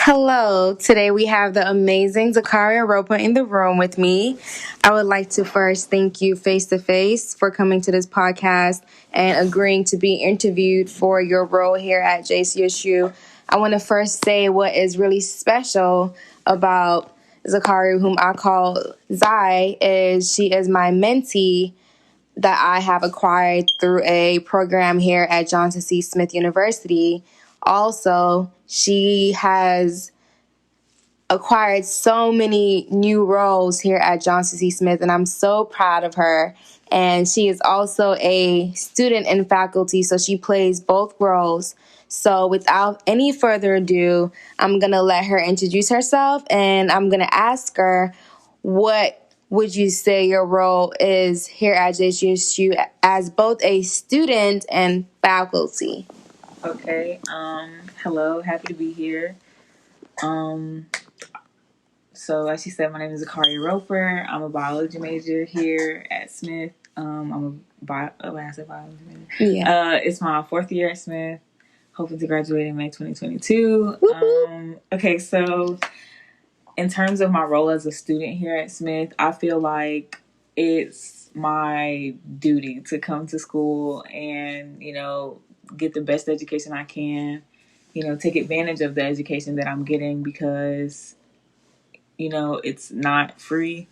Hello. Today we have the amazing Zakaria Ropa in the room with me. I would like to first thank you face to face for coming to this podcast and agreeing to be interviewed for your role here at JCSU. I want to first say what is really special about Zakaria, whom I call Zai, is she is my mentee that I have acquired through a program here at Johnson C. Smith University. Also, she has acquired so many new roles here at Johnson C. Smith, and I'm so proud of her. And she is also a student and faculty, so she plays both roles. So without any further ado, I'm going to let her introduce herself, and I'm going to ask her, what would you say your role is here at JCSU as both a student and faculty? Okay. Hello. Happy to be here. Um, so as she said, my name is Zakaria Roper. I'm a biology major here at Smith. I'm I said biology major. Yeah. It's my fourth year at Smith. Hoping to graduate in May 2022. Okay, so in terms of my role as a student here at Smith, I feel like it's my duty to come to school and, get the best education I can, take advantage of the education that I'm getting because, it's not free.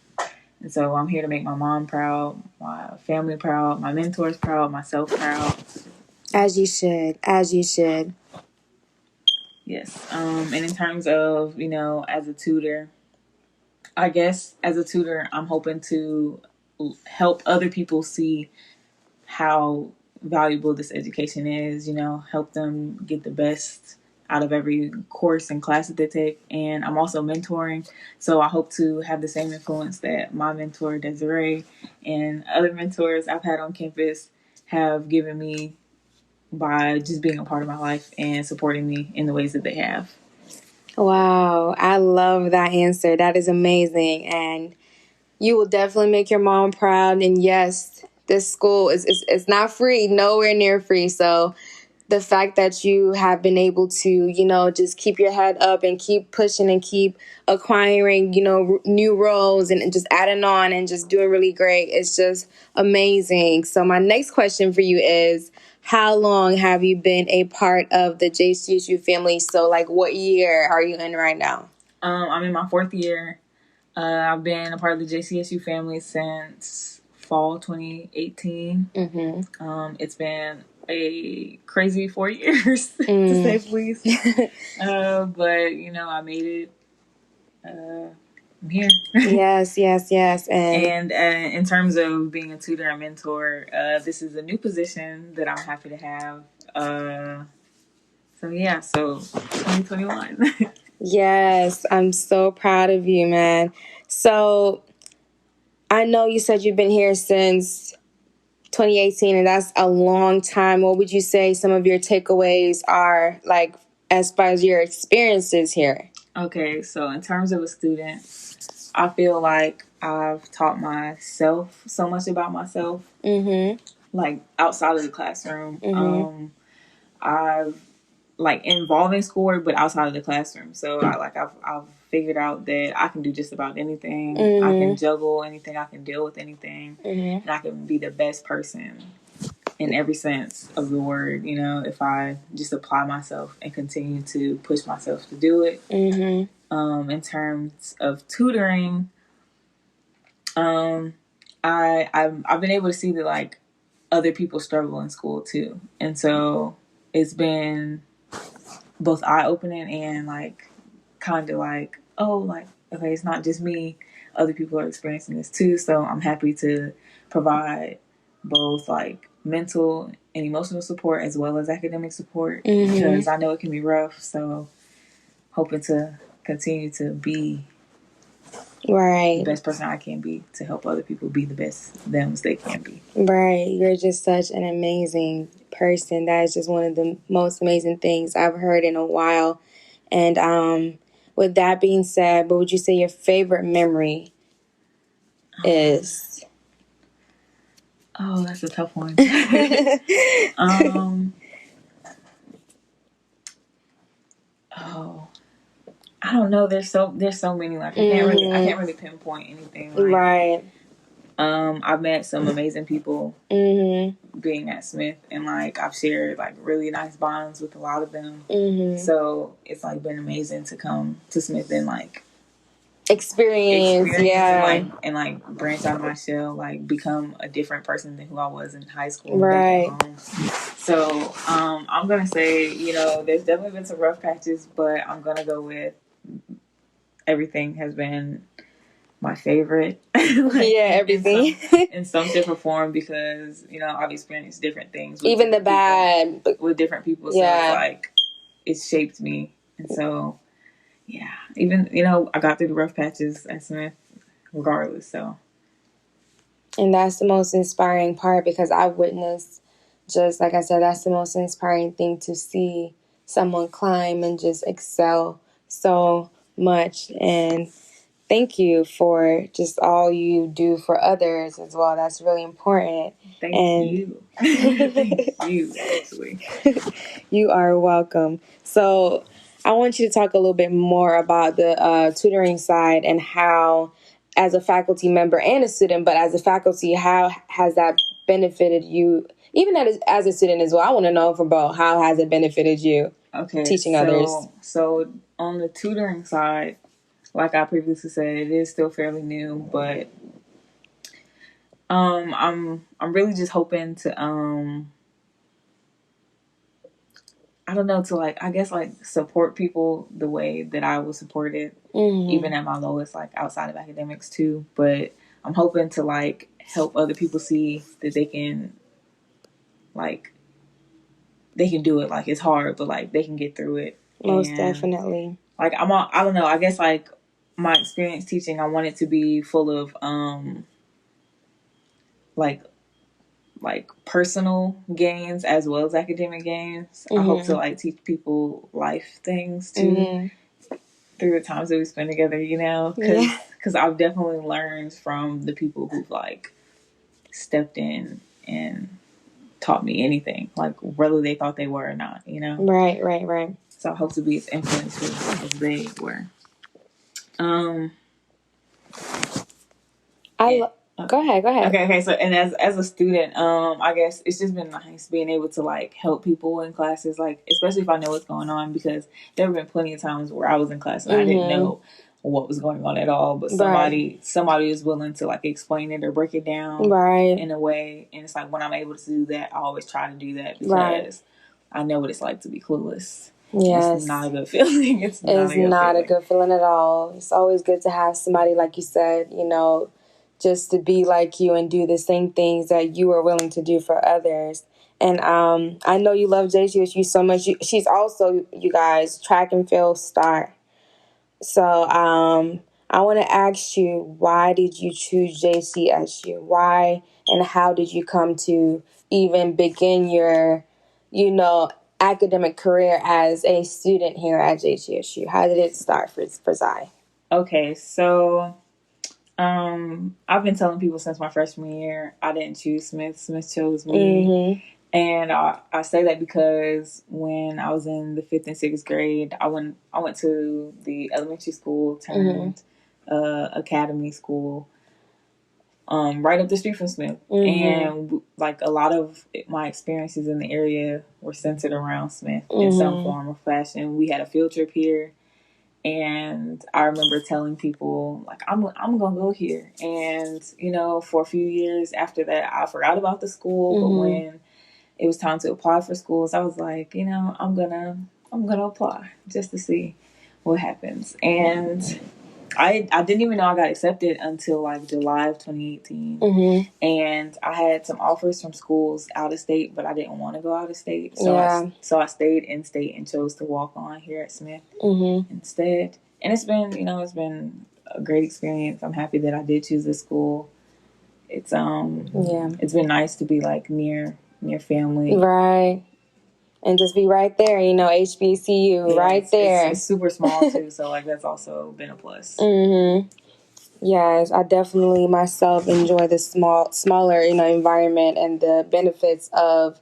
And so I'm here to make my mom proud, my family proud, my mentors proud, myself proud. As you should. As you should. Yes. And in terms of, as a tutor, I guess as a tutor, I'm hoping to help other people see how valuable this education is, help them get the best out of every course and class that they take. And I'm also mentoring, so I hope to have the same influence that my mentor Desiree and other mentors I've had on campus have given me by just being a part of my life and supporting me in the ways that they have. Wow, I love that answer. That is amazing. And you will definitely make your mom proud. And yes, this school is not free, nowhere near free. So the fact that you have been able to, just keep your head up and keep pushing and keep acquiring, new roles and just adding on and just doing really great. It's just amazing. So my next question for you is, how long have you been a part of the JCSU family? So like what year are you in right now? I'm in my fourth year. I've been a part of the JCSU family since fall 2018. It's been a crazy 4 years, to say the least. But, I made it. I'm here. Yes. And in terms of being a tutor and mentor, this is a new position that I'm happy to have. So 2021. Yes, I'm so proud of you, man. So I know you said you've been here since 2018, and that's a long time. What would you say some of your takeaways are, like, as far as your experiences here? Okay, so in terms of a student, I feel like I've taught myself so much about myself, like outside of the classroom. I've like involved in schoolwork, but outside of the classroom. So I've figured out that I can do just about anything. I can juggle anything. I can deal with anything, and I can be the best person in every sense of the word. If I just apply myself and continue to push myself to do it. In terms of tutoring, I've been able to see that like other people struggle in school too, and so it's been both eye opening and like kind of like, oh, like okay, it's not just me. Other people are experiencing this too, so I'm happy to provide both like mental and emotional support as well as academic support because I know it can be rough. So hoping to continue to be the best person I can be to help other people be the best themselves they can be. Right. You're just such an amazing person. That is just one of the most amazing things I've heard in a while. And with that being said, what would you say your favorite memory is? Oh, that's a tough one. Oh, I don't know. There's so many. Like I can't really pinpoint anything. Like, right. I've met some amazing people being at Smith, and like I've shared like really nice bonds with a lot of them. So it's like been amazing to come to Smith and like experience yeah, and like branch out of my shell, like become a different person than who I was in high school. Right. So I'm gonna say, you know, there's definitely been some rough patches, but I'm gonna go with everything has been my favorite. Like, yeah, everything in some different form, because you know I've experienced different things, with even the bad people, with different people. So it's like it's shaped me, and so yeah, even you know I got through the rough patches at Smith, regardless. So, and that's the most inspiring part, because I witnessed, just like I said, that's the most inspiring thing, to see someone climb and just excel so much. And thank you for just all you do for others as well. That's really important. Thank you. Thank you, actually. You are welcome. So I want you to talk a little bit more about the tutoring side, and how, as a faculty member and a student, but as a faculty, how has that benefited you, even as a student as well? I want to know from both, how has it benefited you teaching others? So on the tutoring side, like I previously said, it is still fairly new, but I'm really just hoping to I don't know, to like, I guess like support people the way that I was supported, even at my lowest, like outside of academics too. But I'm hoping to like help other people see that they can do it. Like it's hard, but like they can get through it. Most definitely. Like I don't know, I guess like my experience teaching, I want it to be full of like personal gains as well as academic gains. I hope to like teach people life things too, through the times that we spend together, you know, because I've definitely learned from the people who've like stepped in and taught me anything, like whether they thought they were or not, you know. Right. So I hope to be as influential as they were. Go ahead. Okay. So, and as a student, I guess it's just been nice being able to like help people in classes, like especially if I know what's going on, because there have been plenty of times where I was in class and I didn't know what was going on at all, but somebody is willing to like explain it or break it down in a way, and it's like when I'm able to do that, I always try to do that, because I know what it's like to be clueless. Yes. It's not a good feeling. It's not a good feeling at all. It's always good to have somebody, like you said, you know, just to be like you and do the same things that you are willing to do for others. And I know you love JCSU so much. She's also, you guys, track and field star. So I want to ask you, why did you choose JCSU? Why and how did you come to even begin your, you know, academic career as a student here at JCSU? How did it start for Zai? Okay, so I've been telling people since my freshman year, I didn't choose Smith. Smith chose me. And I say that because when I was in the 5th and 6th grade, I went to the elementary school turned academy school, right up the street from Smith. And like a lot of my experiences in the area were centered around Smith in some form or fashion. We had a field trip here. And I remember telling people, like, I'm going to go here. And, you know, for a few years after that, I forgot about the school. But when it was time to apply for schools, I was like, you know, I'm going to apply just to see what happens. And I didn't even know I got accepted until like July of 2018. And I had some offers from schools out of state, but I didn't want to go out of state. So I stayed in state and chose to walk on here at Smith instead. And it's been a great experience. I'm happy that I did choose this school. It's it's been nice to be like near family. Right. And just be right there, you know, HBCU, right there. It's super small too, so like that's also been a plus. Yes, I definitely myself enjoy the smaller, you know, environment and the benefits of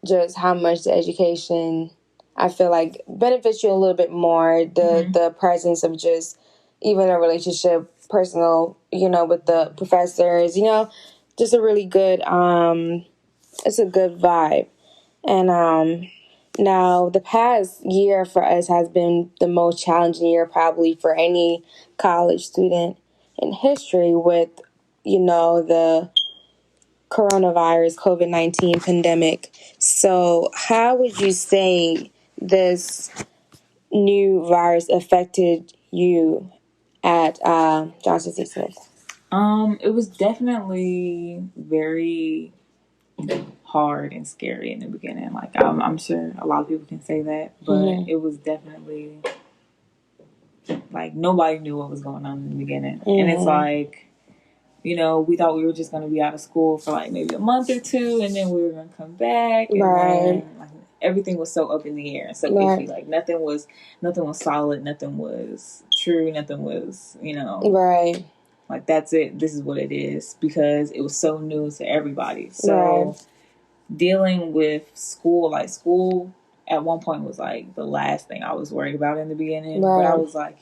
just how much the education I feel like benefits you a little bit more. The presence of just even a relationship, personal, with the professors, just a really good, it's a good vibe. And now the past year for us has been the most challenging year probably for any college student in history with, the coronavirus, COVID-19 pandemic. So how would you say this new virus affected you at Johnson C. Smith? It was definitely very hard and scary in the beginning. Like I'm sure a lot of people can say that, but it was definitely like nobody knew what was going on in the beginning, and it's like, we thought we were just going to be out of school for like maybe a month or two, and then we were going to come back, and then, like, everything was so up in the air and so iffy. Like nothing was solid, nothing was true, nothing was, like that's it. This is what it is, because it was so new to everybody. So dealing with school, like school at one point was like the last thing I was worried about in the beginning. But I was like,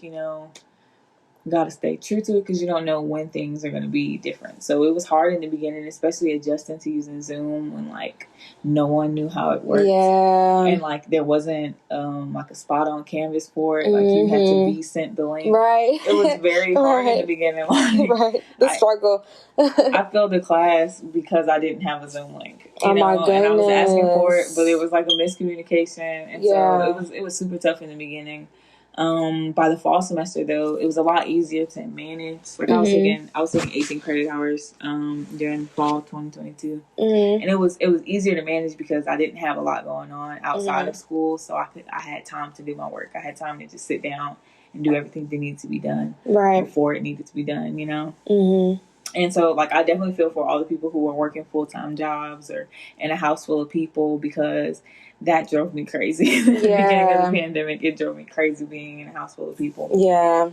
got to stay true to it, because you don't know when things are going to be different. So it was hard in the beginning, especially adjusting to using Zoom when like no one knew how it worked. Yeah. And like there wasn't like a spot on Canvas for it. Like you had to be sent the link. Right. It was very hard in the beginning. Like, the struggle. I failed the class because I didn't have a Zoom link. Oh my goodness. And I was asking for it, but it was like a miscommunication, and so it was super tough in the beginning. By the fall semester though, it was a lot easier to manage. Like I was taking 18 credit hours during fall 2022, and it was easier to manage because I didn't have a lot going on outside of school, so I had time to do my work. I had time to just sit down and do everything that needed to be done before it needed to be done. And so, like, I definitely feel for all the people who are working full-time jobs or in a house full of people, because that drove me crazy. In the beginning of the pandemic, it drove me crazy being in a house full of people. Yeah.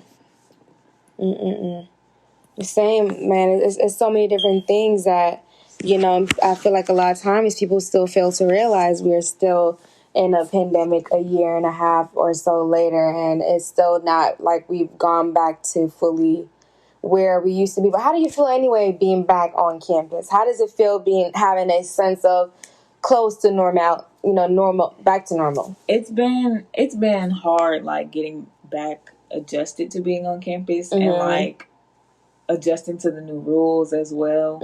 The same, man. It's so many different things that, I feel like a lot of times people still fail to realize we are still in a pandemic a year and a half or so later, and it's still not like we've gone back to fully where we used to be. But how do you feel anyway being back on campus? How does it feel having a sense of close to normal, back to normal? It's been hard, like getting back adjusted to being on campus and like adjusting to the new rules as well.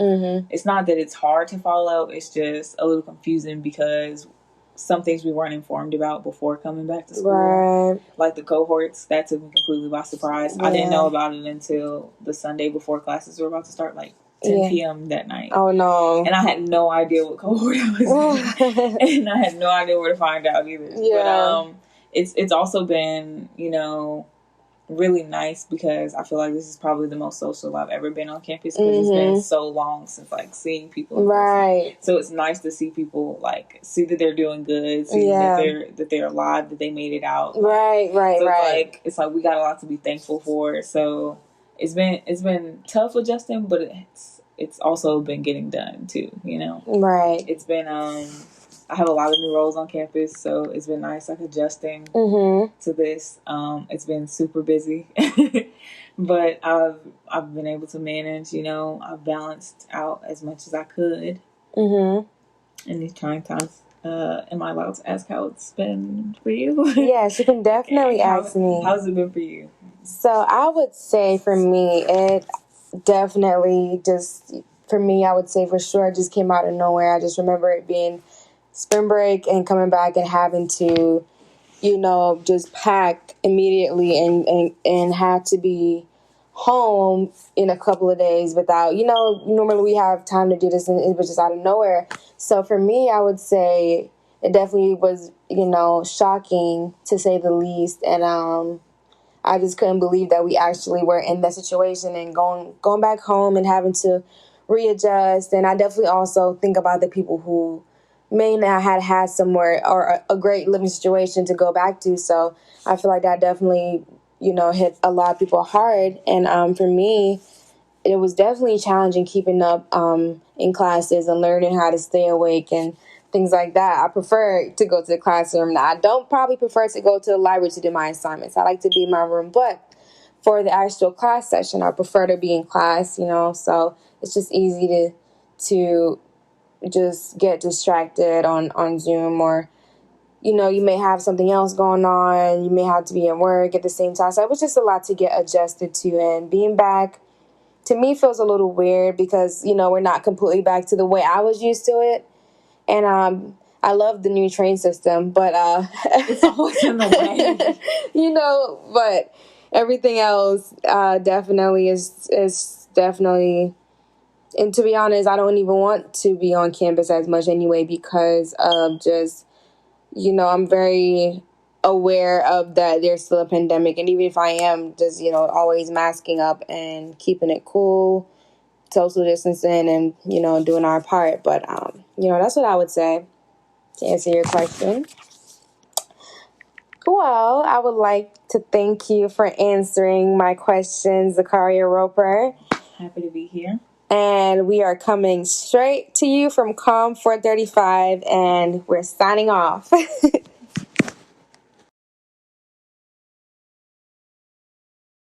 It's not that it's hard to follow, it's just a little confusing because some things we weren't informed about before coming back to school. Like the cohorts, that took me completely by surprise. I didn't know about it until the Sunday before classes were about to start, like 10 p.m. that night. Oh, no. And I had no idea what cohort I was in. And I had no idea where to find out either. But it's also been, really nice, because I feel like this is probably the most social I've ever been on campus, because it's been so long since like seeing people in person. So it's nice to see people, like, see that they're doing good, see that they're alive, that they made it out. So it's like we got a lot to be thankful for. So it's been tough adjusting, but it's also been getting done too, It's been I have a lot of new roles on campus, so it's been nice, like, adjusting to this. It's been super busy, but I've been able to manage. I've balanced out as much as I could in these trying times. Am I allowed to ask how it's been for you? Yes, you can definitely ask me. How's it been for you? So I would say for me, it definitely just, for me, I would say for sure it just came out of nowhere. I just remember it being spring break and coming back and having to, just pack immediately and have to be home in a couple of days without, normally we have time to do this, and it was just out of nowhere. So for me, I would say it definitely was, shocking to say the least. And I just couldn't believe that we actually were in that situation and going back home and having to readjust. And I definitely also think about the people who may not have had somewhere or a great living situation to go back to. So I feel like that definitely, hit a lot of people hard. And for me, it was definitely challenging keeping up in classes and learning how to stay awake and things like that. I prefer to go to the classroom. Now, I don't probably prefer to go to the library to do my assignments. I like to be in my room, but for the actual class session, I prefer to be in class, so it's just easy to just get distracted on Zoom, or you may have something else going on. You may have to be at work at the same time. So it was just a lot to get adjusted to. And being back, to me, feels a little weird because, we're not completely back to the way I was used to it. And I love the new train system, but it's always in the way. But everything else definitely is definitely. And to be honest, I don't even want to be on campus as much anyway because of just, I'm very aware of that there's still a pandemic. And even if I am just, always masking up and keeping it cool, social distancing and, doing our part. But, that's what I would say to answer your question. Well, I would like to thank you for answering my questions, Zakaria Roper. Happy to be here. And we are coming straight to you from COM 435, and we're signing off.